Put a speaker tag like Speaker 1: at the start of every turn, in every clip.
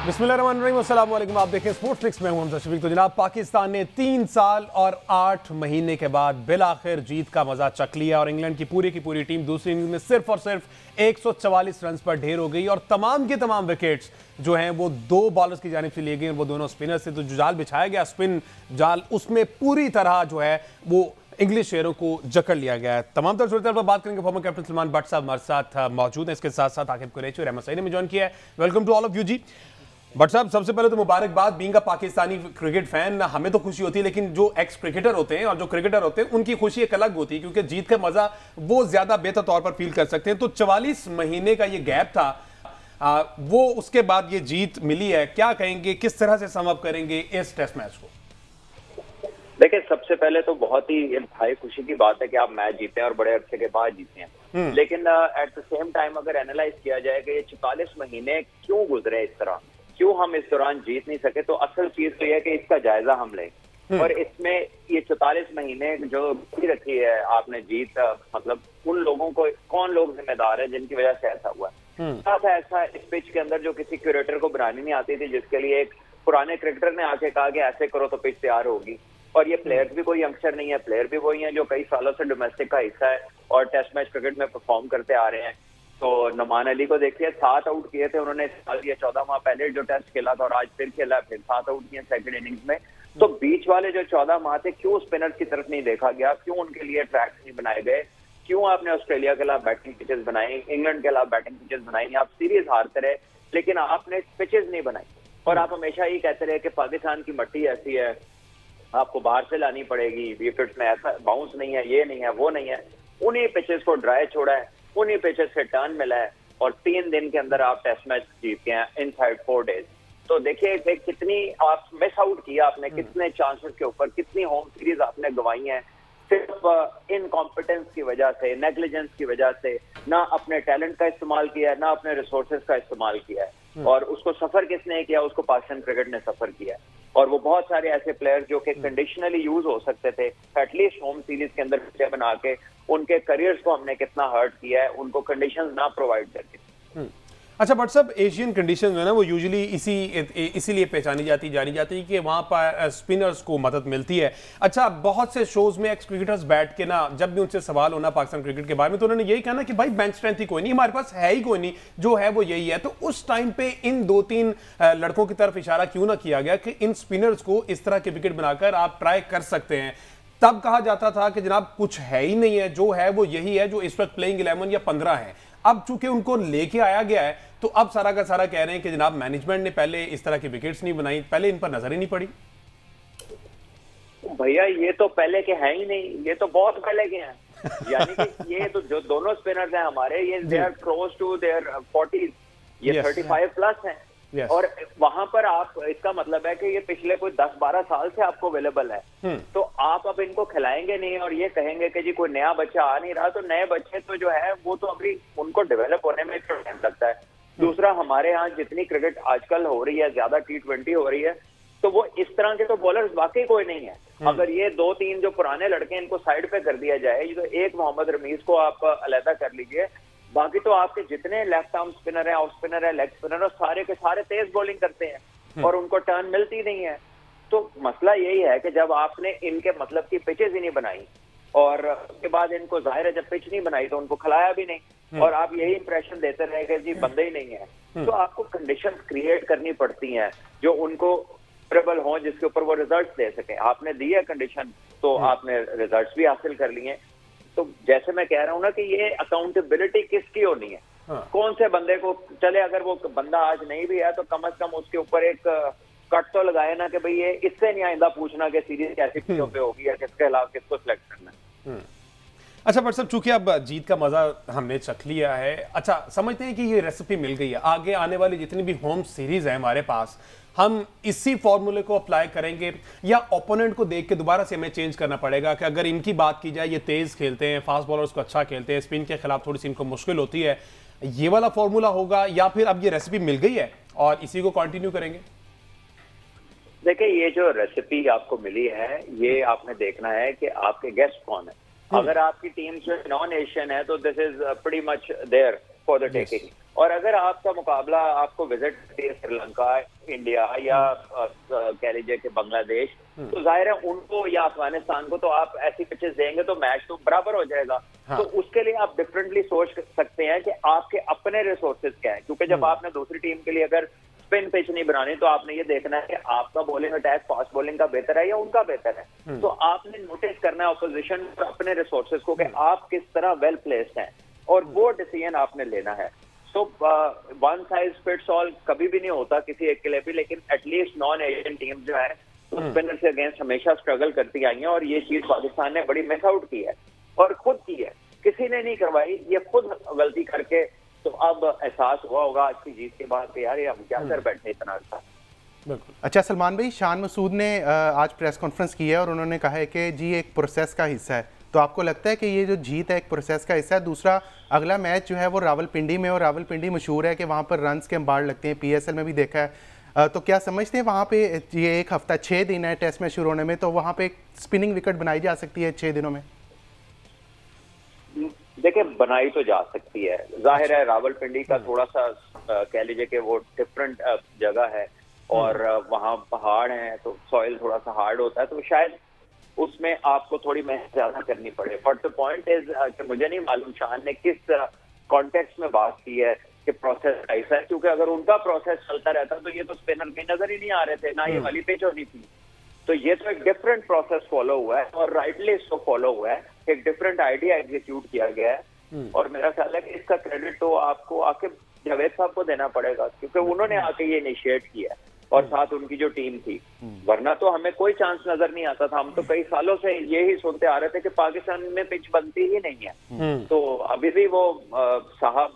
Speaker 1: बिस्मिल्लाहिर्रहमानिर्रहीम, अस्सलाम वालेकुम। आप देखें स्पोर्ट्स फिक्स में हूं हमजा शफीक। तो जनाब, पाकिस्तान ने 3 साल और 8 महीने के बाद बिलाखिर जीत का मजा चख लिया और इंग्लैंड की पूरी टीम दूसरी इनिंग्स में सिर्फ और सिर्फ 144 रन पर ढेर हो गई और तमाम के तमाम विकेट्स जो हैं वो 2 बॉलर्स की जानिब से लिए गए और वो दोनों स्पिनर से। तो जो जाल बिछाया गया स्पिन जाल, उसमें पूरी तरह जो है वो इंग्लिश शेयरों को जकड़ लिया गया है। तमाम तरह सूरत पर बात करेंगे। फॉर्मर कैप्टन सलमान भट्ट साहब हमारे साथ मौजूद हैं। इसके साथ साथ आकिब कुरैशी और अहमद सईद ने भी ज्वाइन किया है। Welcome to all of you जी। भट्ट साहब, सबसे पहले तो मुबारकबाद। Being a Pakistani cricket fan हमें तो खुशी होती है, लेकिन जो एक्स क्रिकेटर होते हैं और जो क्रिकेटर होते हैं उनकी खुशी एक अलग होती है, क्योंकि जीत का मजा वो ज्यादा बेहतर तौर पर फील कर सकते हैं। तो 44 महीने का ये गैप था, वो उसके बाद ये जीत मिली है। क्या कहेंगे, किस तरह से सम अप करेंगे इस टेस्ट मैच को?
Speaker 2: देखिए, सबसे पहले तो बहुत ही इंतहाई खुशी की बात है कि आप मैच जीते हैं और बड़े अरसे के बाद जीते हैं। लेकिन एट द सेम टाइम अगर एनालाइज किया जाए कि ये 44 महीने क्यों गुजरे इस तरह, क्यों हम इस दौरान जीत नहीं सके, तो असल चीज तो यह है कि इसका जायजा हम लें। और इसमें ये 44 महीने जो रखी है आपने जीत, मतलब उन लोगों को, कौन लोग जिम्मेदार है जिनकी वजह से ऐसा हुआ है। ऐसा इस पिच के अंदर जो किसी क्यूरेटर को बनानी नहीं आती थी, जिसके लिए एक पुराने क्रिकेटर ने आके कहा कि ऐसे करो तो पिच तैयार होगी। और ये प्लेयर्स भी कोई यंगस्टर नहीं है, प्लेयर भी वही है जो कई सालों से डोमेस्टिक का हिस्सा है और टेस्ट मैच क्रिकेट में परफॉर्म करते आ रहे हैं। तो नुमान अली को देखिए, 7 आउट किए थे उन्होंने इस साल, ये 14 माह पहले जो टेस्ट खेला था और आज फिर खेला, फिर 7 आउट किए सेकंड इनिंग्स में। तो बीच वाले जो 14 माह थे, क्यों स्पिनर्स की तरफ नहीं देखा गया, क्यों उनके लिए ट्रैक्स नहीं बनाए गए, क्यों आपने ऑस्ट्रेलिया के खिलाफ बैटिंग पिचेस बनाई, इंग्लैंड के खिलाफ बैटिंग पिचेस बनाई, आप सीरीज हारते रहे लेकिन आपने पिचेस नहीं बनाई। और आप हमेशा ही कहते रहे कि पाकिस्तान की मट्टी ऐसी है, आपको बाहर से लानी पड़ेगी, विकेट्स में ऐसा बाउंस नहीं है, ये नहीं है, वो नहीं है। उन्हीं पिचेस को ड्राई छोड़ा है, उन्हीं पिचेस से टर्न मिला है और 3 दिन के अंदर आप टेस्ट मैच जीत गए हैं इनसाइड 4 डेज। तो देखिए कितनी आप मिस आउट किया आपने, कितने चांसेस के ऊपर, कितनी होम सीरीज आपने गंवाई हैं सिर्फ इनकॉम्पिटेंस की वजह से, नेग्लिजेंस की वजह से। ना अपने टैलेंट का इस्तेमाल किया है, ना अपने रिसोर्सेज का इस्तेमाल किया है। और उसको सफर किसने किया? उसको पाकिस्तान क्रिकेट ने सफर किया है। और वो बहुत सारे ऐसे प्लेयर्स जो कि कंडीशनली यूज हो सकते थे, एटलीस्ट होम सीरीज के अंदर पिचें बना के, उनके करियर्स को हमने कितना हर्ट किया है उनको कंडीशंस ना प्रोवाइड करके।
Speaker 1: अच्छा भट्ट साहब, एशियन कंडीशंस जो है ना वो यूजुअली इसीलिए जानी जाती है कि वहाँ पर स्पिनर्स को मदद मिलती है। अच्छा, बहुत से शोज में एक्स क्रिकेटर्स बैठ के ना, जब भी उनसे सवाल होना पाकिस्तान क्रिकेट के बारे में, तो उन्होंने यही कहा ना कि भाई बेंच स्ट्रेंथ ही कोई नहीं, हमारे पास है ही कोई नहीं, जो है वो यही है। तो उस टाइम पे इन 2-3 लड़कों की तरफ इशारा क्यों ना किया गया कि इन स्पिनर्स को इस तरह के विकेट बनाकर आप ट्राई कर सकते हैं? तब कहा जाता था कि जनाब कुछ है ही नहीं है, जो है वो यही है जो इस वक्त प्लेइंग 11 या 15 है। अब चूंकि उनको लेके आया गया है तो अब सारा का सारा कह रहे हैं कि जनाब मैनेजमेंट ने पहले इस तरह की विकेट्स नहीं बनाई, पहले इन पर नजर ही नहीं पड़ी।
Speaker 2: भैया ये तो पहले के हैं ही नहीं, ये तो बहुत पहले के हैं। यानी कि ये तो जो दोनों स्पिनर्स हैं हमारे, ये they are close to their 40s, ये 35 प्लस हैं। और वहां पर आप, इसका मतलब है कि ये पिछले कोई 10-12 साल से आपको अवेलेबल है। तो आप अब इनको खिलाएंगे नहीं और ये कहेंगे कि जी कोई नया बच्चा आ नहीं रहा, तो नए बच्चे तो जो है वो तो अभी उनको डेवलप होने में टाइम लगता है। दूसरा, हमारे यहाँ जितनी क्रिकेट आजकल हो रही है, ज्यादा T20 हो रही है, तो वो इस तरह के तो बॉलर्स वाकई कोई नहीं है। अगर ये 2-3 जो पुराने लड़के इनको साइड पे कर दिया जाए, तो एक मोहम्मद रमीज को आप अलहदा कर लीजिए, बाकी तो आपके जितने लेफ्ट आर्म स्पिनर है, ऑफ स्पिनर है, लेग स्पिनर है, सारे के सारे तेज बॉलिंग करते हैं और उनको टर्न मिलती नहीं है। तो मसला यही है कि जब आपने इनके मतलब की पिचेज ही नहीं बनाई और उसके बाद इनको जाहिर है जब पिच नहीं बनाई तो उनको खिलाया भी नहीं और आप यही इंप्रेशन देते रहे कि जी बंदे ही नहीं है। तो आपको कंडीशंस क्रिएट करनी पड़ती हैं जो उनको फेवरेबल हो, जिसके ऊपर वो रिजल्ट्स दे सके। आपने दी है कंडीशन तो आपने रिजल्ट्स भी हासिल कर लिए। तो जैसे मैं कह रहा हूं ना कि ये अकाउंटेबिलिटी किसकी होनी है? कौन से बंदे को, चले अगर वो बंदा आज नहीं भी है तो कम से कम उसके ऊपर एक कट तो लगाए ना कि भाई ये इससे नहीं आइंदा पूछना कि सीरीज कैसी पिचों पे होगी या किसके खिलाफ किसको सिलेक्ट करना है।
Speaker 1: अच्छा भट्ट साहब, चूंकि अब जीत का मजा हमने चख लिया है, अच्छा समझते हैं कि ये रेसिपी मिल गई है, आगे आने वाली जितनी भी होम सीरीज है हमारे पास, हम इसी फॉर्मूले को अप्लाई करेंगे या ओपोनेंट को देख के दोबारा से हमें चेंज करना पड़ेगा? कि अगर इनकी बात की जाए, ये तेज खेलते हैं, फास्ट बॉलर्स को अच्छा खेलते हैं, स्पिन के खिलाफ थोड़ी सी इनको मुश्किल होती है, ये वाला फॉर्मूला होगा या फिर अब ये रेसिपी मिल गई है और इसी को कंटिन्यू करेंगे?
Speaker 2: देखिए, ये जो रेसिपी आपको मिली है, ये आपने देखना है कि आपके गेस्ट कौन है। अगर आपकी टीम जो नॉन एशियन है तो this is pretty much there for the taking. और अगर आपका मुकाबला आपको विजिट करती है श्रीलंका, इंडिया या कह लीजिए कि बांग्लादेश, तो जाहिर है उनको या अफगानिस्तान को तो आप ऐसी पिचेस देंगे तो मैच तो बराबर हो जाएगा। हाँ। तो उसके लिए आप डिफरेंटली सोच सकते हैं कि आपके अपने रिसोर्सेज क्या है, क्योंकि जब आपने दूसरी टीम के लिए अगर स्पिन पिच नहीं बनानी तो आपने ये देखना है कि आपका बॉलिंग अटैक फास्ट बॉलिंग का बेहतर है या उनका बेहतर है। तो आपने नोटिस करना है ऑपोजिशन और अपने रिसोर्सेज को कि आप किस तरह वेल प्लेस्ड हैं, और वो डिसीजन आपने लेना है। तो वन साइज फिट्स ऑल कभी भी नहीं होता किसी एक के लिए भी, लेकिन एटलीस्ट नॉन एशियन टीम जो है तो स्पिनर से अगेंस्ट हमेशा स्ट्रगल करती आई है, और ये चीज पाकिस्तान ने बड़ी मिस आउट की है और खुद की है, किसी ने नहीं करवाई, ये खुद गलती करके। तो अब एहसास हुआ होगा आज की जीत के बाद कि यार ये हम क्या कर बैठे इतना अच्छा।
Speaker 3: अच्छा सलमान भाई, शान मसूद ने आज प्रेस कॉन्फ्रेंस की है और उन्होंने कहा है कि जी एक प्रोसेस का हिस्सा है, तो आपको लगता है कि ये जो जीत है एक प्रोसेस का हिस्सा है? दूसरा, अगला मैच जो है वो रावलपिंडी में, और रावलपिंडी मशहूर है कि वहाँ पर रन्स के अंबाड़ लगते हैं, PSL में भी देखा है। तो क्या समझते हैं वहाँ पे ये एक हफ्ता 6 दिन है टेस्ट मैच शुरू होने में, तो वहाँ पे एक स्पिनिंग विकेट बनाई जा सकती है 6 दिनों में?
Speaker 2: देखिए बनाई तो जा सकती है, जाहिर है रावलपिंडी का थोड़ा सा कह लीजिए कि वो डिफरेंट जगह है और वहाँ पहाड़ है तो सॉइल थोड़ा सा हार्ड होता है, तो शायद उसमें आपको थोड़ी मेहनत ज्यादा करनी पड़े। बट द पॉइंट इज कि मुझे नहीं मालूम शान ने किस कॉन्टेक्स्ट में बात की है कि प्रोसेस ऐसा है, क्योंकि अगर उनका प्रोसेस चलता रहता तो ये तो स्पिनर की नजर ही नहीं आ रहे थे, ना ये वाली पिच होनी थी। तो ये तो एक डिफरेंट प्रोसेस फॉलो हुआ है और राइटली इसको फॉलो हुआ है, एक डिफरेंट आइडिया एग्जीक्यूट किया गया है। और मेरा ख्याल है कि इसका क्रेडिट तो आपको आकिब जावेद साहब को देना पड़ेगा, क्योंकि उन्होंने आके ये इनिशिएट किया और साथ उनकी जो टीम थी, वरना तो हमें कोई चांस नजर नहीं आता था। हम तो कई सालों से यही सुनते आ रहे थे कि पाकिस्तान में पिच बनती ही नहीं है। तो अभी भी वो साहब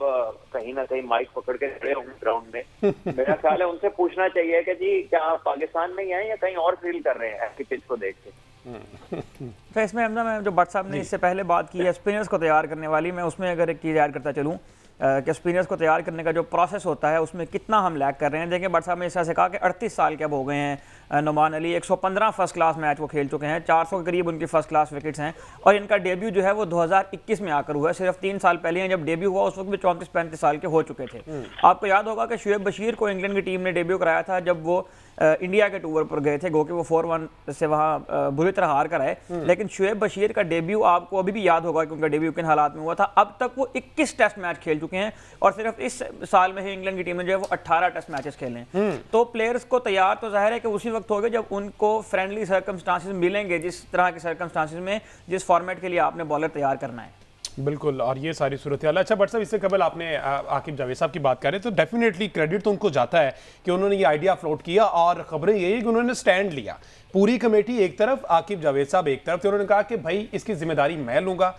Speaker 2: कहीं ना कहीं माइक पकड़ के खड़े होंगे ग्राउंड में। मेरा ख्याल है उनसे पूछना चाहिए कि जी क्या आप पाकिस्तान में ही हैं या कहीं और फील कर रहे हैं ऐसी पिच को देख के।
Speaker 4: तो इसमें जो भट्ट साहब ने इससे पहले बात की है स्पिनर्स को तैयार करने वाली, मैं उसमें अगर एक चीज़ ऐड करता चलूँ कि स्पिनर्स को तैयार करने का जो प्रोसेस होता है उसमें कितना हम लैग कर रहे हैं। देखिए भट्ट साहब ने इस तरह से कहा कि 38 साल के अब हो गए हैं Nauman Ali, 115 first class match वो खेल चुके हैं, 400 के करीब उनकी फर्स्ट क्लास विकेट्स हैं, और इनका डेब्यू जो है वो 2021 में आकर हुआ है। सिर्फ 3 साल पहले जब डेब्यू हुआ उस वक्त भी 34-35 साल के हो चुके थे। आपको याद होगा कि शुएब बशीर को इंग्लैंड की टीम ने डेब्यू कराया था जब वो इंडिया के टूर पर गए थे, गो कि वो 4-1 से वहाँ बुरी तरह हार कर आए। लेकिन शुएब बशीर का डेब्यू आपको अभी भी याद होगा कि उनका डेब्यू किन हालात में हुआ था। अब तक वो 21 टेस्ट मैच खेल चुके हैं और सिर्फ इस साल में ही इंग्लैंड की टीम ने जो है वो 18 टेस्ट मैचेस खेले हैं। तो प्लेयर्स को तैयार तो जाहिर है कि उसी वक्त हो गए जब उनको फ्रेंडली सर्कमस्टांसिस मिलेंगे, जिस तरह के सर्कमस्टांसिस में जिस फॉर्मेट के लिए आपने बॉलर तैयार करना है।
Speaker 1: बिल्कुल, और ये सारी सूरत हाल। अच्छा भट्ट साहब, इससे कबल आपने आकिब जावेद साहब की बात करें तो डेफिनेटली क्रेडिट तो उनको जाता है कि उन्होंने ये आइडिया फ्लोट किया, और खबरें यही कि उन्होंने स्टैंड लिया। पूरी कमेटी एक तरफ, आकिब जावेद साहब एक तरफ, तो उन्होंने कहा कि भाई इसकी जिम्मेदारी मैं लूंगा,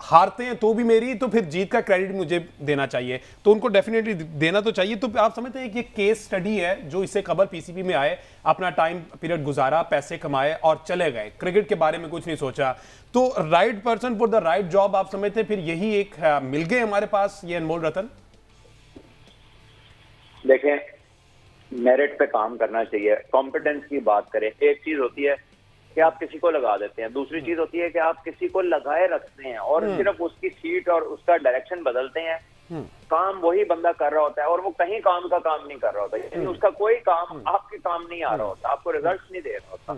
Speaker 1: हारते हैं तो भी मेरी, तो फिर जीत का क्रेडिट मुझे देना चाहिए, तो उनको डेफिनेटली देना तो चाहिए। तो आप समझते हैं कि ये केस स्टडी है जो इससे कबल PCB में आए, अपना टाइम पीरियड गुजारा, पैसे कमाए और चले गए, क्रिकेट के बारे में कुछ नहीं सोचा। तो right person for the right job, आप समझते हैं फिर यही एक मिल गए हमारे पास ये अनमोल रतन?
Speaker 2: देखें, मेरिट पे काम करना चाहिए, कॉम्पिटेंस की बात करें। एक चीज होती है कि आप किसी को लगा देते हैं, दूसरी चीज होती है कि आप किसी को लगाए रखते हैं और सिर्फ उसकी सीट और उसका डायरेक्शन बदलते हैं। काम वही बंदा कर रहा होता है और वो कहीं काम का काम नहीं कर रहा होता, यानी उसका कोई काम आपके काम नहीं आ रहा होता, आपको रिजल्ट नहीं दे रहा होता।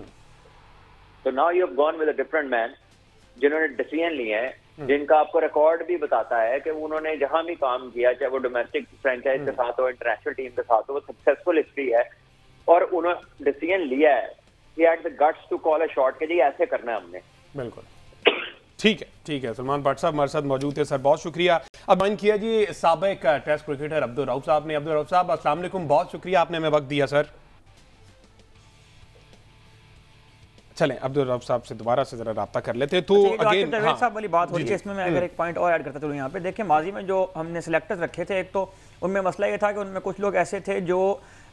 Speaker 2: तो now you have gone with a different man, जिन्होंने डिसीजन लिए हैं, जिनका आपको रिकॉर्ड भी बताता है कि उन्होंने जहां भी काम किया, चाहे वो डोमेस्टिक फ्रेंचाइज के साथ हो, इंटरनेशनल टीम के साथ हो, वो सक्सेसफुल हिस्ट्री है। और उन्होंने डिसीजन लिया है, he had the guts to call a shot कि जी ऐसे करना है हमने।
Speaker 1: बिल्कुल, ठीक है। सलमान भट्ट साहब हमारे साथ मौजूद है, सर बहुत शुक्रिया। अब ज्वाइन किया जी साबिक टेस्ट क्रिकेटर अब्दुल रऊफ साहब ने। अब्दुल रऊफ साहब अस्सलाम वालेकुम, बहुत शुक्रिया आपने हमें वक्त दिया सर। चलें अब्दुल रऊफ साहब से दोबारा से जरा रब्ता कर लेते हैं। तो
Speaker 4: अगेन जावेद साहब वाली बात हो रही है, इसमें मैं अगर एक पॉइंट और ऐड करता चलूँ यहाँ पे। देखिए माजी में जो हमने सिलेक्टर्स रखे थे, एक तो उनमें मसला ये था कि उनमें कुछ लोग ऐसे थे जो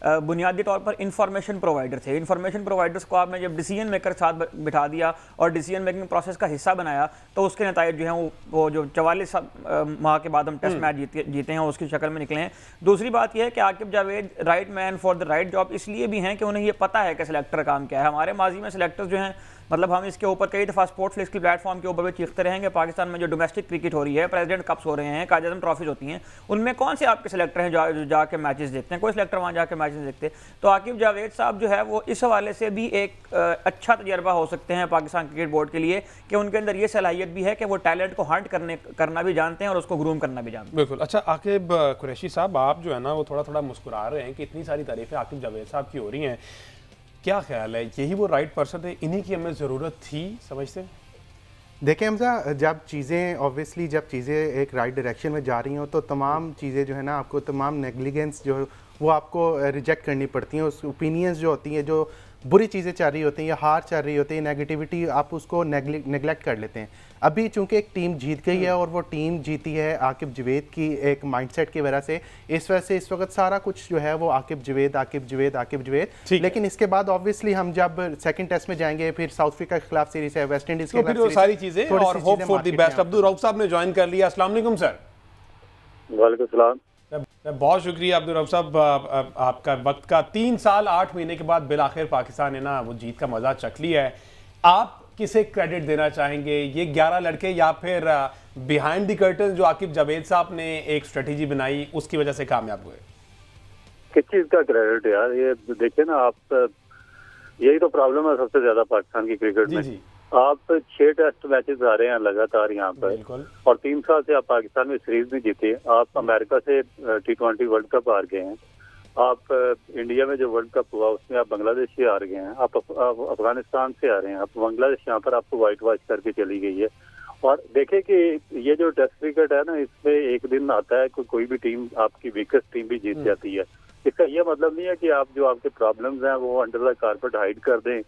Speaker 4: बुनियादी तौर पर इंफॉर्मेशन प्रोवाइडर थे। इंफॉर्मेशन प्रोवाइडर्स को आपने जब डिसीजन मेकर साथ बिठा दिया और डिसीजन मेकिंग प्रोसेस का हिस्सा बनाया, तो उसके नतीजे जो हैं वो जो 44 माह के बाद हम टेस्ट मैच जीते हैं उसकी शक्ल में निकले हैं। दूसरी बात यह है कि Aqib Javed right man for the right job इसलिए भी हैं कि उन्हें ये पता है कि सिलेक्टर काम क्या है। हमारे माजी में सिलेक्टर्स जो हैं, मतलब हम इसके ऊपर कई दफ़ा स्पोर्ट्स फ्लिक्स की प्लेटफॉर्म के ऊपर भी चीखते रहेंगे, पाकिस्तान में जो डोमेस्टिक क्रिकेट हो रही है, प्रेसिडेंट कप्स हो रहे हैं, कायद-ए-आज़म ट्रॉफीज होती हैं, उनमें कौन से आपके सिलेक्टर हैं जो जाके मैचेस देखते हैं, कोई सिलेक्टर वहाँ जाके मैचेस देखते। तो आकिब जावेद साहब जो है वो इस हवाले से भी एक अच्छा तजर्बा हो सकते हैं पाकिस्तान क्रिकेट बोर्ड के लिए कि उनके अंदर ये सलाहियत भी है कि वो टैलेंट को हंट करना भी जानते हैं और उसको ग्रूम करना भी जानते हैं।
Speaker 1: बिल्कुल। अच्छा आकिब कुरैशी साहब, आप जो है ना वो थोड़ा थोड़ा मुस्कुरा रहे हैं कि इतनी सारी तारीफें आकिब जावेद साहब की हो रही हैं, क्या ख्याल है यही वो राइट पर्सन है, इन्हीं की हमें ज़रूरत थी, समझते हैं?
Speaker 3: देखिए हमजा, जब चीज़ें एक राइट डायरेक्शन में जा रही हों तो तमाम चीज़ें जो है ना, आपको तमाम नेग्लिजेंस जो वो आपको रिजेक्ट करनी पड़ती हैं। उस ओपिनियंस जो होती हैं, जो बुरी चीज़ें चल रही होती हैं या हार चल रही होती है, नेगेटिविटी, आप उसको नेगलेक्ट कर लेते हैं। अभी चूंकि एक टीम जीत गई है और वो टीम जीती है आकिब जावेद की एक माइंडसेट की वजह से, इस वजह से इस वक्त सारा कुछ जो है वो आकिब जावेद। लेकिन इसके बाद ऑब्वियसली हम जब सेकंड टेस्ट में जाएंगे, फिर साउथ अफ्रीका के खिलाफ सीरीज है, वेस्ट इंडीज के खिलाफ
Speaker 1: सारी चीजें और hope for the best. Abdul Rauf साहब ने ज्वाइन कर लिया। अस्सलाम वालेकुम सर।
Speaker 5: वालेकुम सलाम।
Speaker 1: बहुत शुक्रिया अब्दुल रऊफ साहब आपका वक्त का। 3 साल 8 महीने के बाद बिलाखिर पाकिस्तान ने ना वो जीत का मजा चख लिया है। आप किसे क्रेडिट देना चाहेंगे, ये 11 लड़के या फिर बिहाइंड द कर्टन जो आकिब जावेद साहब ने एक स्ट्रेटेजी बनाई उसकी वजह से कामयाब हुए?
Speaker 5: किस चीज का क्रेडिट यार, ये देखिए ना आप, यही तो प्रॉब्लम है सबसे ज्यादा पाकिस्तान की क्रिकेट में। जी। आप 6 टेस्ट मैचेस आ रहे हैं लगातार यहाँ पर, और 3 साल से आप पाकिस्तान में सीरीज नहीं जीते। आप अमेरिका से T20 वर्ल्ड कप हार गए हैं, आप इंडिया में जो वर्ल्ड कप हुआ उसमें आप बांग्लादेश से हार गए हैं, आप अफगानिस्तान से आ रहे हैं, आप बांग्लादेश यहाँ पर आपको वाइट वॉश करके चली गई है। और देखें कि ये जो टेस्ट क्रिकेट है ना, इसमें एक दिन आता है कोई भी टीम, आपकी वीकेस्ट टीम भी जीत जाती है। इसका ये मतलब नहीं है कि आप जो आपके प्रॉब्लम्स हैं वो अंडर द कारपेट हाइड कर दें,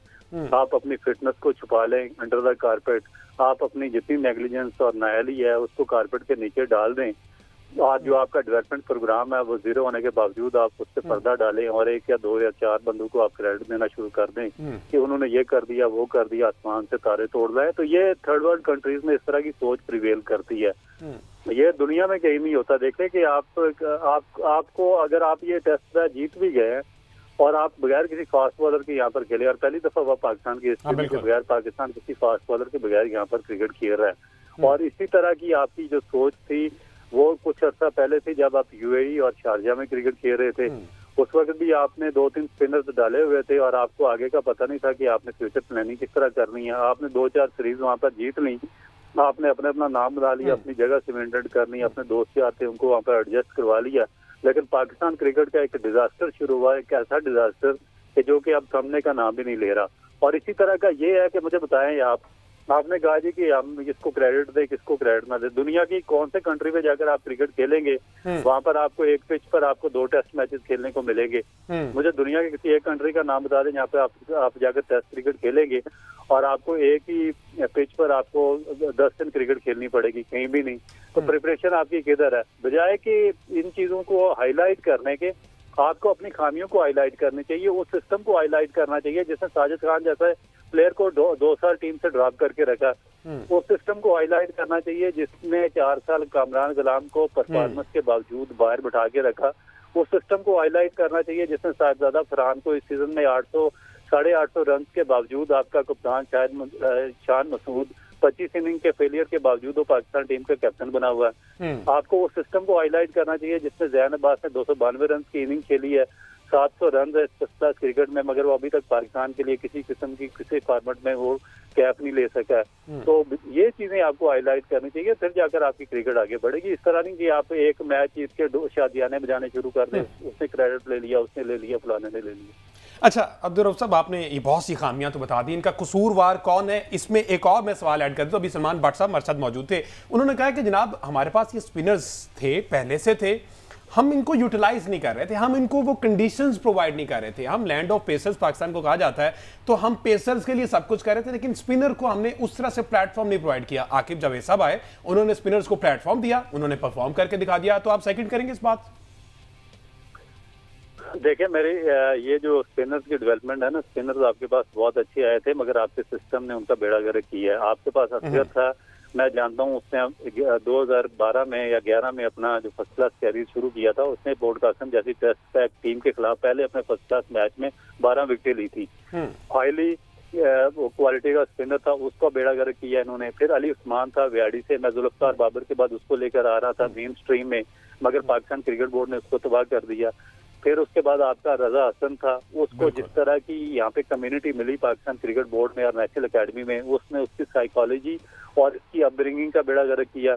Speaker 5: आप अपनी फिटनेस को छुपा लें अंडर द कारपेट, आप अपनी जितनी नेग्लिजेंस और नायली है उसको कारपेट के नीचे डाल दें। आज जो आपका डेवलपमेंट प्रोग्राम है वो जीरो होने के बावजूद आप उस पर पर्दा डालें और 1 या 2 या 4 बंदों को आप क्रेडिट देना शुरू कर दें कि उन्होंने ये कर दिया, वो कर दिया, आसमान से तारे तोड़ रहे हैं। तो ये थर्ड वर्ल्ड कंट्रीज में इस तरह की सोच प्रिवेल करती है। ये दुनिया में कहीं नहीं होता। देखें कि आपको अगर आप ये टेस्ट मैच जीत भी गए और आप बगैर किसी फास्ट बॉलर के यहाँ पर खेले, और पहली दफा हुआ पाकिस्तान की हिस्ट्री में बगैर पाकिस्तान किसी फास्ट बॉलर के बगैर यहाँ पर क्रिकेट खेल रहा है। और इसी तरह की आपकी जो सोच थी वो कुछ अर्सा पहले थी जब आप यूएई और शारजा में क्रिकेट खेल रहे थे। उस वक्त भी आपने 2-3 स्पिनर्स डाले हुए थे और आपको आगे का पता नहीं था कि आपने फ्यूचर प्लानिंग किस तरह करनी है। आपने 2-4 सीरीज वहाँ पर जीत ली, आपने अपना नाम बना लिया, अपनी जगह सीमेंटेड करनी, अपने दोस्त जो आते उनको वहाँ पर एडजस्ट करवा लिया। लेकिन पाकिस्तान क्रिकेट का एक डिजास्टर शुरू हुआ, एक ऐसा डिजास्टर कि जो कि अब थमने का नाम भी नहीं ले रहा। और इसी तरह का ये है कि मुझे बताएं आपने कहा जी कि हम किसको क्रेडिट दे किसको क्रेडिट ना दे। दुनिया की कौन से कंट्री में जाकर आप क्रिकेट खेलेंगे वहां पर आपको एक पिच पर आपको 2 टेस्ट मैचेस खेलने को मिलेंगे। मुझे दुनिया के किसी एक कंट्री का नाम बता दें जहाँ पे आप जाकर टेस्ट क्रिकेट खेलेंगे और आपको एक ही पिच पर आपको 10 दिन क्रिकेट खेलनी पड़ेगी, कहीं भी नहीं। तो प्रिपरेशन आपकी किधर है? बजाय कि इन चीजों को हाईलाइट करने के, आपको अपनी खामियों को हाईलाइट करनी चाहिए, उस सिस्टम को हाईलाइट करना चाहिए जिसने साजिद खान जैसा प्लेयर को 2 साल टीम से ड्रॉप करके रखा। उस सिस्टम को हाईलाइट करना चाहिए जिसने 4 साल कामरान गुलाम को परफॉर्मेंस के बावजूद बाहर बैठा के रखा। उस सिस्टम को हाईलाइट करना चाहिए जिसने साहिबजादा फरहान को इस सीजन में 800-850 रन के बावजूद, आपका कप्तान शान मसूद 25 इनिंग के फेलियर के बावजूद वो पाकिस्तान टीम का कैप्टन बना हुआ है। आपको उस सिस्टम को हाईलाइट करना चाहिए जिसने ज़ैन अब्बास ने 292 रन की इनिंग खेली है, 700 रन है फर्स्ट क्लास क्रिकेट में, मगर वो अभी तक पाकिस्तान के लिए किसी किस्म की किसी फॉर्मेट में वो कैप नहीं ले सका है। तो ये चीजें आपको हाईलाइट करनी चाहिए, फिर जाकर आपकी क्रिकेट आगे बढ़ेगी। इस तरह नहीं कि आप एक मैच जीत के 2 शादियाने बजाने शुरू कर दें, उसने क्रेडिट ले लिया, उसने ले लिया, फलाने ने ले लिया।
Speaker 1: अच्छा अब्दुल रऊफ साहब, आपने ये बहुत सी खामियां तो बता दी, इनका कसूरवार कौन है? इसमें एक और मैं सवाल ऐड कर दूं। अभी सलमान भट्ट साहब हमारे साथ मौजूद थे, उन्होंने कहा कि जनाब हमारे पास ये स्पिनर्स थे, पहले से थे, हम इनको यूटिलाइज नहीं कर रहे थे, हम इनको वो कंडीशंस प्रोवाइड नहीं कर रहे थे। हम लैंड ऑफ पेसर्स पाकिस्तान को कहा जाता है, तो हम पेसर्स के लिए सब कुछ कर रहे थे, लेकिन स्पिनर को हमने उस तरह से प्लेटफॉर्म नहीं प्रोवाइड किया। आकिब जावेद साहब आए, उन्होंने स्पिनर्स को प्लेटफॉर्म दिया, उन्होंने परफॉर्म करके दिखा दिया। तो आप सेकंड करेंगे इस बात?
Speaker 5: देखिए मेरे ये जो स्पिनर्स की डेवलपमेंट है ना, स्पिनर्स आपके पास बहुत अच्छे आए थे, मगर आपके सिस्टम ने उनका बेड़ा गर्क किया है। आपके पास असगर था, मैं जानता हूँ, उसने 2012 में या 11 में अपना जो फर्स्ट क्लास कैरियर शुरू किया था, उसने बोर्ड कासम जैसी टेस्ट पैक टीम के खिलाफ पहले अपने फर्स्ट क्लास मैच में 12 विकेटें ली थी। हाईली वो क्वालिटी का स्पिनर था, उसका बेड़ा गर्क किया इन्होंने। फिर अली उस्मान था व्याडी से, मैं जुल्फकार बाबर के बाद उसको लेकर आ रहा था मेन स्ट्रीम में। मगर पाकिस्तान क्रिकेट बोर्ड ने उसको तबाह कर दिया। फिर उसके बाद आपका रजा हसन था, उसको जिस तरह की यहाँ पे कम्युनिटी मिली पाकिस्तान क्रिकेट बोर्ड में और नेशनल अकेडमी में, उसने उसकी साइकोलॉजी और इसकी अपब्रिंगिंग का बेड़ा गर्क किया।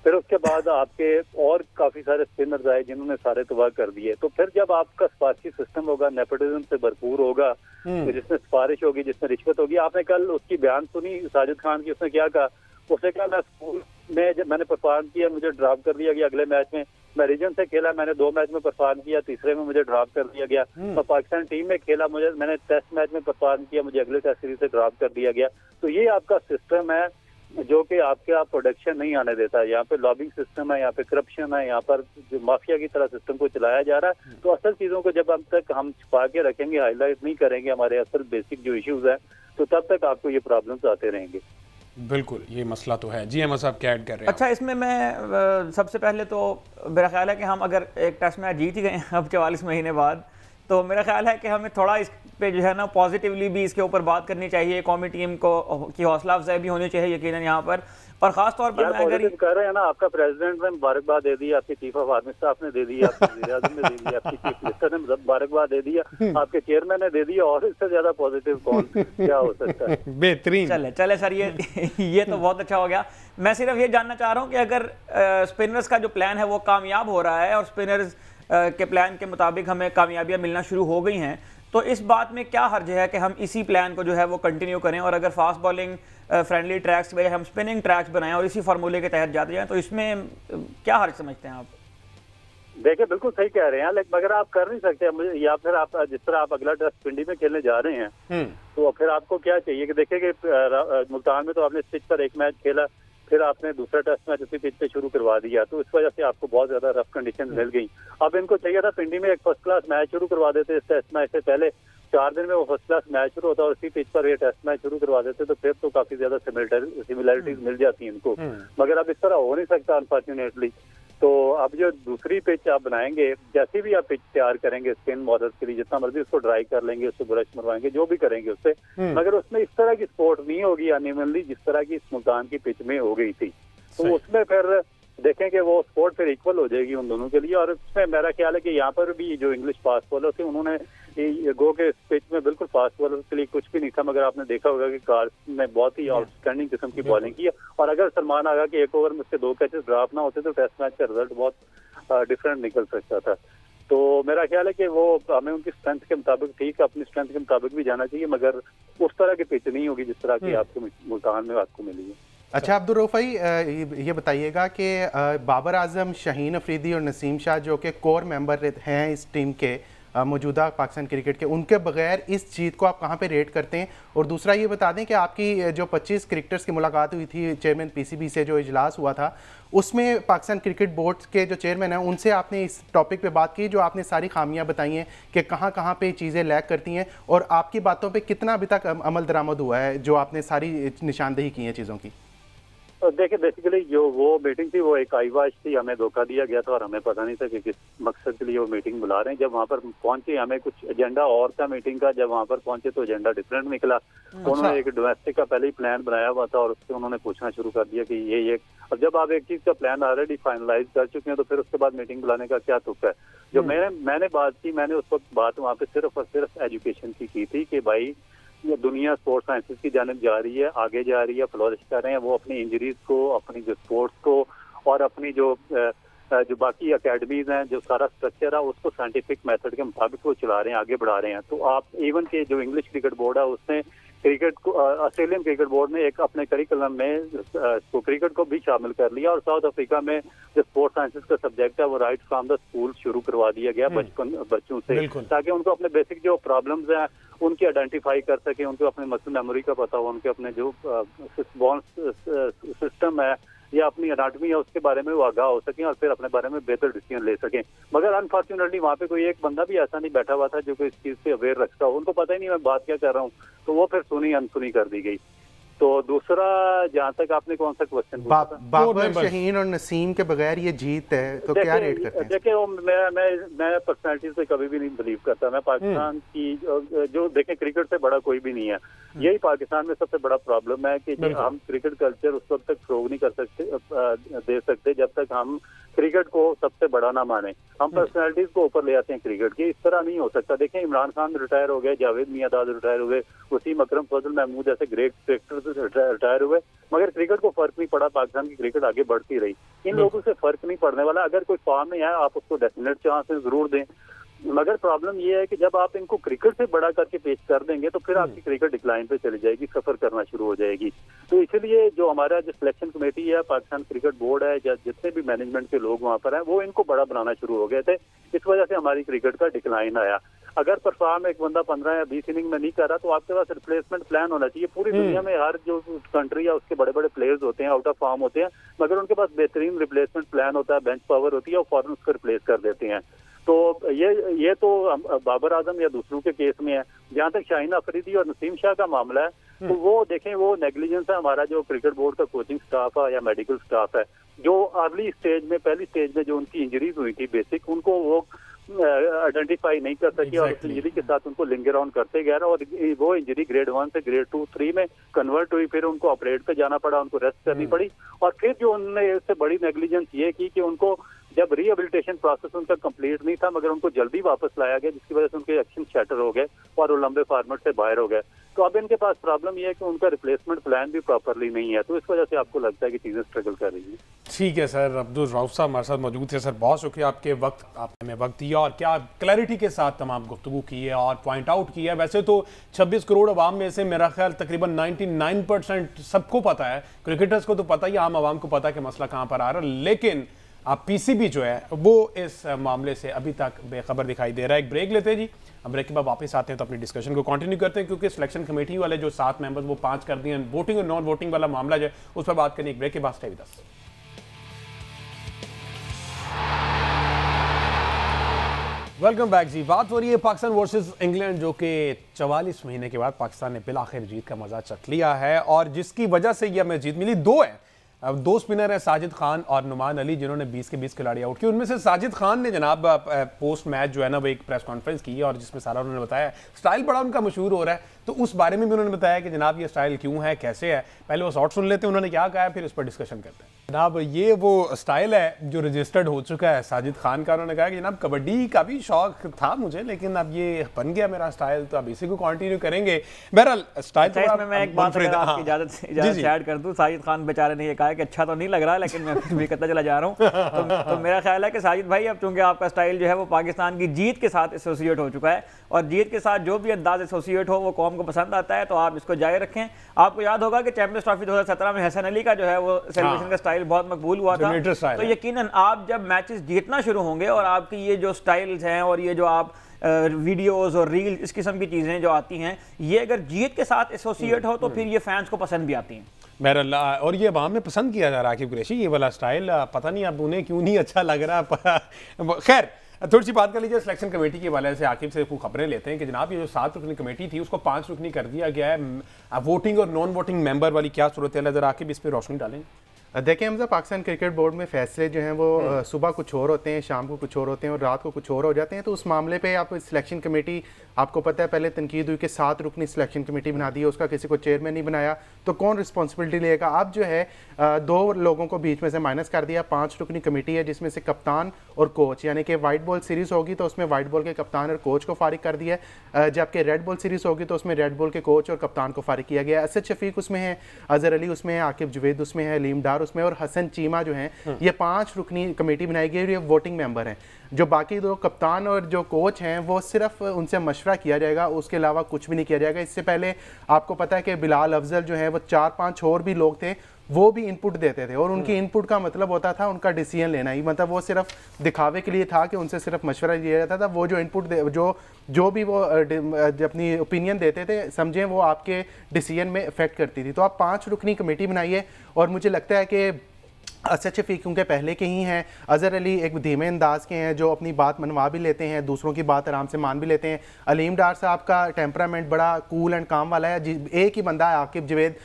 Speaker 5: फिर उसके बाद आपके और काफी सारे स्पिनर्स आए जिन्होंने सारे तबाह कर दिए। तो फिर जब आपका सिफारशी सिस्टम होगा, नेपोटिज्म से भरपूर होगा, तो जिसमें सिफारिश होगी, जिसमें रिश्वत होगी। आपने कल उसकी बयान सुनी साजिद खान की, उसने क्या कहा? उसने कहा मैं स्कूल में जब मैंने परफॉर्म किया मुझे ड्रॉप कर दिया गया अगले मैच में, मैं रीजन से खेला, मैंने 2 मैच में परफॉर्म किया, तीसरे में मुझे ड्रॉप कर दिया गया। और पाकिस्तान टीम में खेला, मैंने टेस्ट मैच में परफॉर्म किया, मुझे अगले टेस्ट सीरीज से ड्रॉप कर दिया गया। तो ये आपका सिस्टम है जो कि आपके आप प्रोडक्शन नहीं आने देता। यहाँ पे लॉबिंग सिस्टम है, यहाँ पे करप्शन है, यहाँ पर जो माफिया की तरह सिस्टम को चलाया जा रहा है। तो असल चीजों को जब अब तक हम छुपा के रखेंगे, हाईलाइट नहीं करेंगे हमारे असल बेसिक जो इश्यूज हैं, तो तब तक आपको ये प्रॉब्लम्स आते रहेंगे।
Speaker 1: बिल्कुल, ये मसला तो है। जी अहमद साहब क्या ऐड कर रहे हैं?
Speaker 4: अच्छा, इसमें मैं सबसे पहले तो मेरा ख्याल है कि हम अगर एक टेस्ट मैच जीत ही गए अब 44 महीने बाद, तो मेरा ख्याल है कि हमें थोड़ा इस पे जो है ना पॉजिटिवली भी इसके ऊपर बात करनी चाहिए। कौमी टीम को की हौसला अफजाई भी होनी चाहिए यकीनन यहाँ पर। और खास तौर पर मैं अगर
Speaker 5: कह रहे हैं ना, आपका प्रेसिडेंट ने मुबारकबाद दे दी, आपके चीफ ऑफ आर्मी स्टाफ ने दे दी, आपके वज़ीर-ए-आज़म ने दे दी, आपकी चीफ मिनिस्टर ने मुबारकबाद दे दिया, आपके चेयरमैन ने दे दिया, और इससे ज्यादा पॉजिटिव कौन क्या हो सकता है?
Speaker 1: बेहतरीन।
Speaker 4: चले सर, ये तो बहुत अच्छा हो गया। मैं सिर्फ ये जानना चाह रहा हूँ कि अगर स्पिनर्स का जो प्लान है वो कामयाब हो रहा है और स्पिनर्स के प्लान के मुताबिक हमें कामयाबियां मिलना शुरू हो गई हैं, तो इस बात में क्या हर्ज है कि हम इसी प्लान को जो है वो कंटिन्यू करें, और अगर फास्ट बॉलिंग फ्रेंडली ट्रैक्स पे हम स्पिनिंग ट्रैक्स बनाएं और इसी फार्मूले के तहत जाते जाएं, तो इसमें क्या हर्ज समझते हैं आप?
Speaker 5: देखिए, बिल्कुल सही कह रहे हैं, लेकिन मगर आप कर नहीं सकते मुझे, या फिर आप जिस तरह आप अगला टेस्ट पिंडी में खेलने जा रहे हैं, तो फिर आपको क्या चाहिए कि देखिए कि मुल्तान में तो आपने पिच पर एक मैच खेला, फिर आपने दूसरा टेस्ट मैच उसी पिच पे शुरू करवा दिया, तो इस वजह से आपको बहुत ज्यादा रफ कंडीशन मिल गई। अब इनको चाहिए था पिंडी में एक फर्स्ट क्लास मैच शुरू करवा देते इस टेस्ट मैच से पहले, 4 दिन में वो फर्स्ट क्लास मैच शुरू होता और इसी पिच पर ये टेस्ट मैच शुरू करवा देते, तो फिर तो काफी ज्यादा सिमिलैरिटीज मिल जाती हैं इनको। मगर अब इस तरह हो नहीं सकता अनफॉर्चुनेटली। तो अब जो दूसरी पिच आप बनाएंगे, जैसे भी आप पिच तैयार करेंगे स्पिन बॉलर्स के लिए, जितना मर्जी उसको ड्राई कर लेंगे, उससे ब्रश मरवाएंगे, जो भी करेंगे उससे, मगर उसमें इस तरह की स्पोर्ट नहीं होगी अनिमनली जिस तरह की इस मुल्तान की पिच में हो गई थी। तो उसमें फिर देखें कि वो स्पोर्ट फिर इक्वल हो जाएगी उन दोनों के लिए। और उसमें मेरा ख्याल है कि यहाँ पर भी जो इंग्लिश फास्ट बॉलर थे उन्होंने गो के पिच में बिल्कुल फास्ट बॉलर के लिए कुछ भी नहीं था, मगर आपने देखा होगा कि कार ने बहुत ही आउटस्टैंडिंग किस्म की बॉलिंग की। और अगर सलमान आगा के एक ओवर में उसके 2 कैचेस ड्रॉप ना होते तो टेस्ट मैच का रिजल्ट बहुत डिफरेंट निकल सकता था। तो मेरा ख्याल है कि वो हमें उनकी स्ट्रेंथ के मुताबिक, ठीक अपनी स्ट्रेंथ के मुताबिक भी जाना चाहिए, मगर उस तरह की पिच नहीं होगी जिस तरह की आपको मुल्तान में आपको मिली है।
Speaker 3: अच्छा अब्दुल रऊफ भाई, ये बताइएगा कि बाबर आजम, शाहीन अफरीदी और नसीम शाह जो कि कोर मेंबर हैं इस टीम के मौजूदा पाकिस्तान क्रिकेट के, उनके बगैर इस जीत को आप कहाँ पे रेट करते हैं? और दूसरा ये बता दें कि आपकी जो 25 क्रिकेटर्स की मुलाकात हुई थी चेयरमैन पीसीबी से, जो इजलास हुआ था, उसमें पाकिस्तान क्रिकेट बोर्ड के जो चेयरमैन हैं उनसे आपने इस टॉपिक पे बात की, जो आपने सारी खामियां बताई हैं कि कहाँ कहाँ पे चीज़ें लैग करती हैं, और आपकी बातों पे कितना अभी तक अमल दरामद हुआ है जो आपने सारी निशानदेही की है चीज़ों की?
Speaker 5: तो देखिए, बेसिकली जो वो मीटिंग थी वो एक आईवाश थी, हमें धोखा दिया गया था और हमें पता नहीं था कि किस मकसद के लिए वो मीटिंग बुला रहे हैं। जब वहाँ पर पहुंचे हमें कुछ एजेंडा और था मीटिंग का, जब वहाँ पर पहुंचे तो एजेंडा डिफरेंट निकला। उन्होंने एक डोमेस्टिक का पहले ही प्लान बनाया हुआ था और उससे उन्होंने पूछना शुरू कर दिया कि ये और जब आप एक चीज का प्लान ऑलरेडी फाइनलाइज कर चुके हैं तो फिर उसके बाद मीटिंग बुलाने का क्या तुक है? जो मैंने बात की, मैंने उस वक्त बात वहाँ पे सिर्फ और सिर्फ एजुकेशन की थी कि भाई ये दुनिया स्पोर्ट्स साइंसेस की जानिब जा रही है, आगे जा रही है, फ्लोरिश कर रहे हैं, वो अपनी इंजरीज को, अपनी जो स्पोर्ट्स को और अपनी जो बाकी अकेडमीज हैं, जो सारा स्ट्रक्चर है उसको साइंटिफिक मेथड के मुताबिक वो चला रहे हैं, आगे बढ़ा रहे हैं। तो आप इवन के जो इंग्लिश क्रिकेट बोर्ड है उसने क्रिकेट को, ऑस्ट्रेलियन क्रिकेट बोर्ड ने एक अपने करिकुलम में तो क्रिकेट को भी शामिल कर लिया और साउथ अफ्रीका में जो स्पोर्ट्स साइंसेस का सब्जेक्ट है वो राइट फ्रॉम द स्कूल शुरू करवा दिया गया बच्चों से, ताकि उनको अपने बेसिक जो प्रॉब्लम्स हैं उनकी आइडेंटिफाई कर सके, उनको अपने मसल मेमोरी का पता हो, उनके अपने जो सिस्टम है या अपनी अनाटमी है उसके बारे में वो आगाह हो सकें और फिर अपने बारे में बेहतर डिसीजन ले सकें। मगर अनफॉर्चुनेटली वहाँ पे कोई एक बंदा भी ऐसा नहीं बैठा हुआ था जो कि इस चीज़ से अवेयर रखता हो, उनको पता ही नहीं मैं बात क्या कर रहा हूँ, तो वो फिर सुनी अनसुनी कर दी गई। तो दूसरा, जहाँ तक आपने कौन सा क्वेश्चन पूछा था,
Speaker 3: बाबर, शाहीन और नसीम के बगैर ये जीत है तो क्या रेट करते हैं?
Speaker 5: देखिए मैं पर्सनैलिटी से कभी भी नहीं बिलीव करता। मैं पाकिस्तान की जो देखें, क्रिकेट से बड़ा कोई भी नहीं है। यही पाकिस्तान में सबसे बड़ा प्रॉब्लम है कि हम क्रिकेट कल्चर उस वक्त तक फ्रो नहीं कर सकते दे सकते जब तक हम क्रिकेट को सबसे बड़ा ना माने। हम पर्सनैलिटीज को ऊपर ले आते हैं क्रिकेट की, इस तरह नहीं हो सकता। देखें, इमरान खान रिटायर हो गए, जावेद मियांदाद रिटायर हुए, वसीम अकरम, फजल महमूद जैसे ग्रेट क्रिकेटर्स रिटायर हुए, मगर क्रिकेट को फर्क नहीं पड़ा। पाकिस्तान की क्रिकेट आगे बढ़ती रही। इन लोगों से फर्क नहीं पड़ने वाला। अगर कोई फॉर्म में है आप उसको डेफिनेट चांस जरूर दें, मगर प्रॉब्लम ये है कि जब आप इनको क्रिकेट से बड़ा करके पेश कर देंगे तो फिर आपकी क्रिकेट डिक्लाइन पे चली जाएगी, सफर करना शुरू हो जाएगी। तो इसलिए जो हमारा जो सिलेक्शन कमेटी है, पाकिस्तान क्रिकेट बोर्ड है, या जितने भी मैनेजमेंट के लोग वहाँ पर हैं, वो इनको बड़ा बनाना शुरू हो गए थे। इस वजह से हमारी क्रिकेट का डिक्लाइन आया। अगर परफॉर्म एक बंदा 15 या 20 इनिंग में नहीं कर रहा तो आपके पास रिप्लेसमेंट प्लान होना चाहिए। पूरी दुनिया में हर जो कंट्री या उसके बड़े बड़े प्लेयर्स होते हैं, आउट ऑफ फॉर्म होते हैं, मगर उनके पास बेहतरीन रिप्लेसमेंट प्लान होता है, बेंच पावर होती है, और फौरन उसको रिप्लेस कर देते हैं। तो ये तो बाबर आजम या दूसरों के केस में है। जहाँ तक शाहीन अफरीदी और नसीम शाह का मामला है, तो वो देखें, वो नेग्लिजेंस है हमारा जो क्रिकेट बोर्ड का कोचिंग स्टाफ है या मेडिकल स्टाफ है, जो अर्ली स्टेज में, पहली स्टेज में जो उनकी इंजरीज हुई थी बेसिक, उनको वो आइडेंटिफाई नहीं कर सकी और उस इंजरी के साथ उनको लिंगर ऑन करते गए और वो इंजरी ग्रेड 1 से ग्रेड 2, 3 में कन्वर्ट हुई। फिर उनको ऑपरेट पे जाना पड़ा, उनको रेस्ट करनी पड़ी। और फिर जो उन्होंने इससे बड़ी नेग्लिजेंस ये की कि उनको जब रिहेबिलिटेशन प्रोसेस उनका कंप्लीट नहीं था, मगर उनको जल्दी वापस लाया गया, जिसकी वजह से उनके एक्शन शैटर हो गए और वो लंबे फॉर्मेट से बाहर हो गए। तो अब इनके पास प्रॉब्लम ये है कि उनका रिप्लेसमेंट प्लान भी प्रॉपरली नहीं है, तो इस वजह से आपको लगता है कि चीजें स्ट्रगल कर रही हैं।
Speaker 1: ठीक है सर, अब्दुल रऊफ साहब हमारे साथ मौजूद थे। सर, बहुत शुक्रिया आपके वक्त आपने हमें वक्त दिया और क्या क्लैरिटी के साथ तमाम गुफ्तगू की है और पॉइंट आउट किया है। वैसे तो 26 करोड़ अवाम में से मेरा ख्याल तकरीबन 99% सबको पता है, क्रिकेटर्स को तो पता ही, आम आवाम को पता है कि मसला कहाँ पर आ रहा है, लेकिन अब पीसीबी जो है वो इस मामले से अभी तक बेखबर दिखाई दे रहा है। एक ब्रेक लेते हैं जी, हम ब्रेक के बाद वापस आते हैं तो अपनी डिस्कशन को कंटिन्यू करते हैं, क्योंकि सिलेक्शन कमेटी वाले जो 7 मेंबर्स वो 5 कर दिए, वोटिंग और नॉन वोटिंग वाला मामला जो है उस पर बात करनी। एक ब्रेक के बाद stay with us. Welcome back जी। बात हो रही है पाकिस्तान वर्सेस इंग्लैंड, जो कि 44 महीने के बाद पाकिस्तान ने बिलाखिर जीत का मजा चख लिया है और जिसकी वजह से यह हमें जीत मिली। 2 है, अब 2 स्पिनर है, साजिद खान और नुमान अली, जिन्होंने 20 के 20 खिलाड़ी आउट किए। उनमें से साजिद खान ने जनाब पोस्ट मैच जो है ना वो एक प्रेस कॉन्फ्रेंस की और जिसमें सारा उन्होंने बताया स्टाइल बड़ा उनका मशहूर हो रहा है, तो उस बारे में भी उन्होंने बताया कि जनाब ये स्टाइल क्यों है, कैसे है। पहले वो शॉर्ट सुन लेते हैं उन्होंने क्या कहा है, फिर इस पर डिस्कशन करते हैं। जनाब ये वो स्टाइल है जो रजिस्टर्ड हो चुका है साजिद खान का। उन्होंने कहा कि जनाब कबड्डी का भी शौक था मुझे, लेकिन अब ये बन गया मेरा स्टाइल, तो अब इसी को कंटिन्यू करेंगे। बहरहाल स्टाइल
Speaker 4: तो मैं एक बात आपकी इजाजत से ऐड कर दूं, साजिद खान बेचारे ने ये कहा कि अच्छा तो नहीं लग रहा, लेकिन मैं फिर भी कहता चला जा रहा हूँ। तो मेरा ख्याल है कि साजिद भाई, अब चूंकि आपका स्टाइल जो है वो पाकिस्तान की जीत के साथ एसोसिएट हो चुका है और जीत के साथ जो भी अंदाज एसोसिएट हो वो कौम को पसंद आता है, तो आप इसको जारी रखें। आपको याद होगा कि चैंपियंस ट्रॉफी 2017 में हसन अली का जो है वो सेलिब्रेशन का स्टाइल बहुत मकबूल हुआ था। तो यकीनन आप जब मैचेस जीतना शुरू होंगे और आपकी ये जो स्टाइल्स हैं और ये जो आप वीडियोस और रील इस किस्म की चीज़ें जो आती हैं, ये अगर जीत के साथ एसोसिएट हो तो फिर ये फैंस को पसंद भी आती हैं।
Speaker 1: बहरहाल, और ये अवाम में पसंद किया जा रहा है आकिब कुरैशी, ये वाला स्टाइल। पता नहीं अब उन्हें क्यों नहीं अच्छा लग रहा। खैर, थोड़ी सी बात कर लीजिए सिलेक्शन कमेटी के वाले से। आकिब से खबरें लेते हैं कि जनाब ये जो 7 रुकनी कमेटी थी उसको 5 रुकनी कर दिया गया है। वोटिंग और नॉन वोटिंग मेंबर वाली क्या सूरत है, जरा आकिब इस पर रोशनी डालें।
Speaker 3: देखिए हमजा, पाकिस्तान क्रिकेट बोर्ड में फैसले जो हैं वो सुबह कुछ और होते हैं, शाम को कुछ और होते हैं और रात को कुछ और हो जाते हैं। तो उस मामले पे आप सिलेक्शन कमेटी, आपको पता है पहले तनकीद हुई कि 7 रुकनी सिलेक्शन कमेटी बना दी है, उसका किसी को चेयरमैन नहीं बनाया, तो कौन रिस्पॉन्सिबिलिटी लेगा। अब जो है 2 लोगों को बीच में से माइनस कर दिया। 5 रुकनी कमेटी है जिसमें से कप्तान और कोच, यानी कि वाइट बॉल सीरीज़ होगी तो उसमें वाइट बॉल के कप्तान और कोच को फारिग कर दिया है, जबकि रेड बॉल सीरीज़ होगी तो उसमें रेड बॉल के कोच और कप्तान को फारिग किया गया है। असद शफीक उसमें है, अजहर अली उसमें है, आकिब जुवैद उसमें है, अलीम डार उसमें और हसन चीमा जो हैं, ये 5 रुकनी कमेटी बनाई गई और ये वोटिंग मेंबर हैं। जो बाकी 2 कप्तान और जो कोच हैं वो सिर्फ उनसे मशवरा किया जाएगा, उसके अलावा कुछ भी नहीं किया जाएगा। इससे पहले आपको पता है कि बिलाल अफजल जो है वो 4-5 और भी लोग थे, वो भी इनपुट देते थे और उनकी इनपुट का मतलब होता था उनका डिसीजन लेना ही, मतलब वो सिर्फ दिखावे के लिए था कि उनसे सिर्फ मशवरा लिया जाता था। वो जो इनपुट जो भी वो अपनी ओपिनियन देते थे, समझें वो आपके डिसीजन में इफेक्ट करती थी। तो आप 5 रुकनी कमेटी बनाइए और मुझे लगता है कि असद शफीक क्योंकि पहले के ही हैं, अज़हर अली एक धीमे अंदाज के हैं जो अपनी बात मनवा भी लेते हैं, दूसरों की बात आराम से मान भी लेते हैं। अलीम डार साहब का टेम्परामेंट बड़ा कूल एंड काम वाला है। एक ही बंदा है आकिब जवेद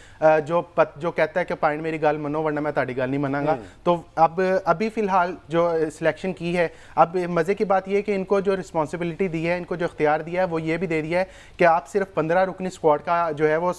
Speaker 3: जो कहता है कि पॉइंट मेरी गल मनो वरना मैं ताड़ी गल नहीं मनांगा। तो अब अभी फ़िलहाल जो सिलेक्शन की है, अब मज़े की बात यह है कि इनको जो रिस्पॉन्सिबिलिटी दी है, इनको जो इख्तियार दिया है, वो ये भी दे दिया है कि आप सिर्फ 15 रुकनी स्क्वाड का जो है वो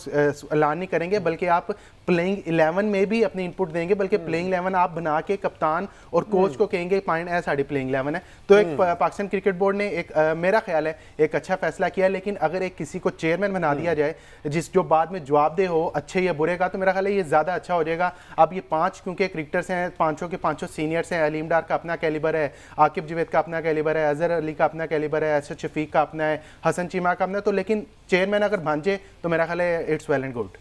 Speaker 3: ऐलान नहीं करेंगे, बल्कि आप प्लेइंग 11 में भी अपनी इनपुट देंगे, बल्कि प्लेइंग 11 आप बना के कप्तान और कोच को कहेंगे पॉइंट है साड़ी प्लेइंग 11 है। तो एक पाकिस्तान क्रिकेट बोर्ड ने एक मेरा ख्याल है एक अच्छा फैसला किया। लेकिन अगर एक किसी को चेयरमैन बना दिया जाए जिस जो बाद में जवाबदेह हो अच्छे या बुरे का, तो मेरा ख्याल है ये ज़्यादा अच्छा हो जाएगा। अब ये 5 क्योंकि क्रिकेटर्स हैं, पाँचों के पाँचों सीनियर्स हैं। अलीम डार का अपना कैलिबर है, आकिब जवेद का अपना कैलिबर है, अज़हर अली का अपना कैलिबर है, असद शफीक का अपना है, हसन चीमा का अपना। तो लेकिन चेयरमैन अगर बन जाए तो मेरा ख्याल है it's well and good.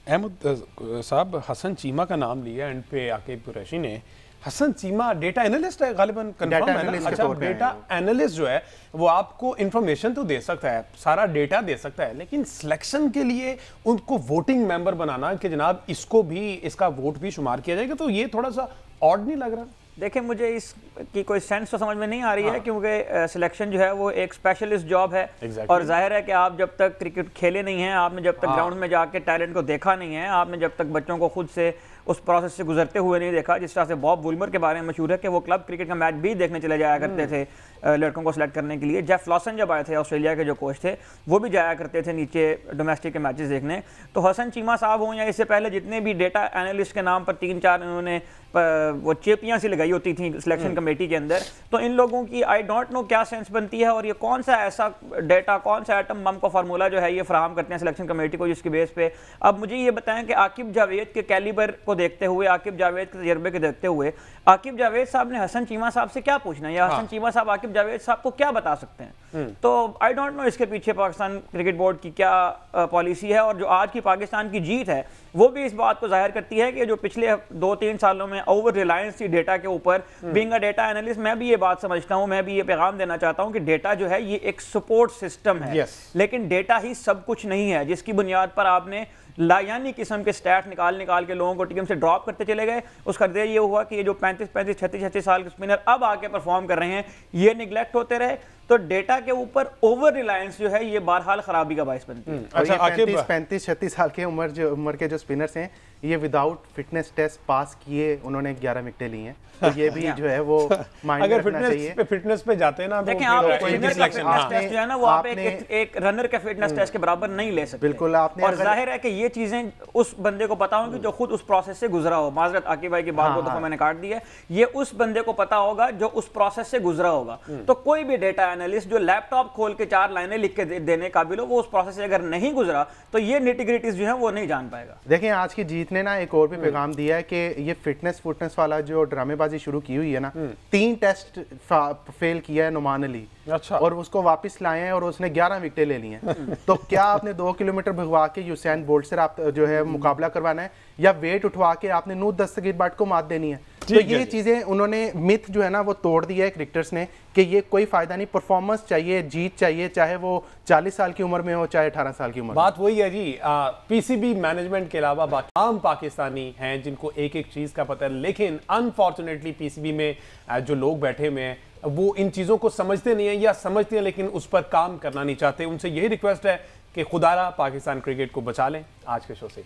Speaker 1: Ahmed साहब, हसन चीमा का नाम लिया एंड पे आकिब कुरैशी ने। हसन चीमा डेटा एनालिस्ट है गालिबन, कंफर्म है ना? अच्छा, डेटा एनालिस्ट जो है वो आपको इंफॉर्मेशन तो दे सकता है, सारा डेटा दे सकता है, लेकिन सिलेक्शन के लिए उनको वोटिंग मेंबर बनाना कि जनाब इसको भी, इसका वोट भी शुमार किया जाएगा, तो ये थोड़ा सा ऑड नहीं लग रहा?
Speaker 4: देखिए, मुझे इसकी कोई सेंस तो समझ में नहीं आ रही है, क्योंकि सिलेक्शन जो है वो एक स्पेशलिस्ट जॉब है। और जाहिर है कि आप जब तक क्रिकेट खेले नहीं हैं, आपने जब तक ग्राउंड में जाके टैलेंट को देखा नहीं है, आपने जब तक बच्चों को खुद से उस प्रोसेस से गुजरते हुए नहीं देखा, जिस तरह से बॉब वुलमर के बारे में मशहूर है कि वो क्लब क्रिकेट का मैच भी देखने चले जाया करते थे लड़कों को सिलेक्ट करने के लिए। जेफ लॉसन जब आए थे, ऑस्ट्रेलिया के जो कोच थे, वो भी जाया करते थे नीचे डोमेस्टिक के मैचेस देखने। तो हसन चीमा साहब हों या इससे पहले जितने भी डेटा एनालिस्ट के नाम पर 3-4 उन्होंने वो चेपियाँ सी लगाई होती थी सिलेक्शन कमेटी के अंदर, तो इन लोगों की आई डोंट नो क्या सेंस बनती है और ये कौन सा ऐसा डेटा, कौन सा एटम बम का फार्मूला जो है ये फराहम करते हैं सिलेक्शन कमेटी को, जिसकी बेस पे अब मुझे ये बताएं कि आकिब जावेद के कैलिबर को देखते हुए, आकिब जावेद के तजर्बे को देखते हुए, आकिब जावेद साहब ने हसन चीमा साहब से क्या पूछना है, या हसन चीमा साहब आकिब जावेद साहब को क्या बता सकते हैं? तो आई डोंट नो इसके पीछे पाकिस्तान क्रिकेट बोर्ड की क्या पॉलिसी है। और जो आज की पाकिस्तान की जीत है वो भी इस बात को जाहिर करती है कि जो पिछले 2-3 सालों में ओवर रिलायंस थी डेटा के ऊपर, बीइंग अ डेटा एनालिस्ट मैं भी ये बात समझता हूं, मैं भी ये पैगाम देना चाहता हूं कि डेटा जो है ये एक सपोर्ट सिस्टम है, लेकिन डेटा ही सब कुछ नहीं है जिसकी बुनियाद पर आपने लायानी किस्म के स्टैट निकाल के लोगों को टीम से ड्रॉप करते चले गए। उसका नतीजा ये हुआ कि ये जो 35-35, 36-36 साल के स्पिनर अब आके परफॉर्म कर रहे हैं, ये निगलेक्ट होते रहे। तो डेटा के ऊपर ओवर रिलायंस जो है ये बहरहाल खराबी का बायस बनती है।
Speaker 3: अच्छा, 35-36 साल के उम्र के जो स्पिनर्स हैं, ये विदाउट फिटनेस टेस्ट पास किए उन्होंने 11 विकेटें ली हैं, तो ये भी जो है वो माइंड में रखना चाहिए।
Speaker 1: फिटनेस पे जाते हैं ना,
Speaker 4: देखिए आप फिटनेस टेस्ट जो है ना वो आप एक रनर के फिटनेस टेस्ट के बराबर नहीं ले सकते।
Speaker 3: बिल्कुल आपने,
Speaker 4: और जाहिर है कि ये चीजें उस बंदे को पता होंगी जो खुद उस प्रोसेस से गुजरा हो। माजरत आकिब भाई की बात को दफा मैंने काट दी है, ये उस बंदे को पता होगा जो उस प्रोसेस से गुजरा होगा। तो कोई भी डेटा एनालिस्ट जो लैपटॉप खोल के 4 लाइनें लिख के देने काबिल हो, वो उस प्रोसेस से अगर नहीं गुजरा तो ये निटिग्रिटीज जो है वो नहीं जान पाएगा।
Speaker 3: देखिए आज की जीत ने ना एक और भी पैगाम दिया है कि ये फिटनेस वाला जो ड्रामेबाजी शुरू की हुई है ना, 3 टेस्ट फेल किया है नुमान अली,
Speaker 1: अच्छा,
Speaker 3: और उसको वापस लाए हैं और उसने 11 विकेटें ले ली हैं। तो क्या आपने 2 किलोमीटर भगवा के यूसैन बोल्ट से आप जो है मुकाबला करवाना है, या वेट उठवा के आपने नूर दस्तगीर बट को मात देनी है? तो ये चीजें उन्होंने मिथ जो है ना वो तोड़ दिया है क्रिकेटर्स ने कि ये कोई फायदा नहीं, परफॉर्मेंस चाहिए, जीत चाहिए, चाहे वो 40 साल की उम्र में हो चाहे 18 साल की उम्र।
Speaker 1: बात वही है जी, पीसीबी मैनेजमेंट के अलावा आम पाकिस्तानी हैं जिनको एक एक चीज का पता है, लेकिन अनफॉर्चुनेटली पीसीबी में जो लोग बैठे हुए हैं वो इन चीजों को समझते नहीं है, या समझते हैं लेकिन उस पर काम करना नहीं चाहते। उनसे यही रिक्वेस्ट है कि खुदारा पाकिस्तान क्रिकेट को बचा लें। आज के शो से